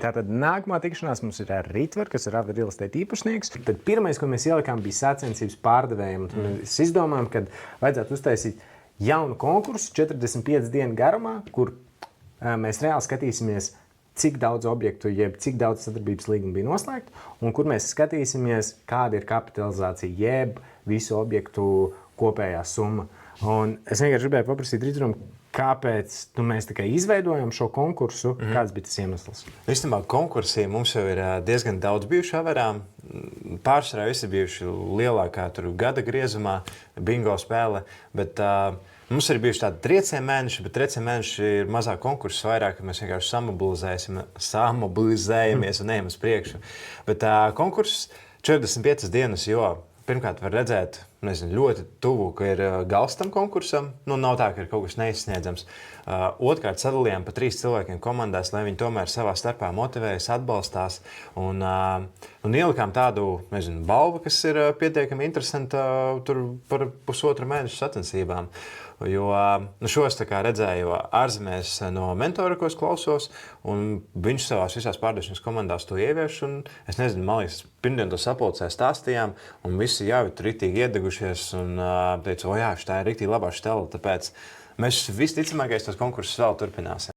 Tātad nākamā tikšanās mums ir ar Ritvaru, kas ir Rava Real Estate īpašnieks. Tad pirmais, ko mēs ielikām, bija sacensības pārdevējiem. Mēs izdomājām, ka vajadzētu uztaisīt jaunu konkursu 45 dienu garumā, kur mēs reāli skatīsimies, cik daudz objektu, jeb cik daudz sadarbības līgumu bija noslēgta, un kur mēs skatīsimies, kāda ir kapitalizācija, jeb visu objektu kopējā summa. Un es vienkārši gribēju paprasīt Ritvaram, kāpēc mēs tikai izveidojam šo konkursu, kāds bija tas iemesls? Īstenībā konkursī mums jau ir diezgan daudz bijuši averā. Pārsvarā visi bijuši lielākā gada griezumā, bingo spēle, bet mums ir bijuši tādi triecieni mēneši, bet triecieni mēneši ir mazāk konkursus, vairāk, ka mēs vienkārši samobilizējamies un ejam uz priekšu. Bet konkurss 45 dienas, jo pirmkārt var redzēt, ļoti tuvu, ka ir gals tam konkursam. Nav tā, ka ir kaut kas neizsniedzams. Otrkārt, sadalījām pa 3 cilvēkiem komandās, lai viņi tomēr savā starpā motivējas, atbalstās. Un ielikām tādu, balvu, kas ir pietiekami interesanta tur par pusotru mēnešu sacensībām. Jo šos redzēju ārzemēs no mentora, ko es klausos, un viņš savās visās pārdošanas komandās to ievieš. Es nezinu, man liekas, pirmdien to sapulcē stāstījām, un visi jau ir ritīgi iedegušies un teica, jā, tā ir ritīgi labā štela, tāpēc mēs visticamākais tos konkursus vēl turpināsim.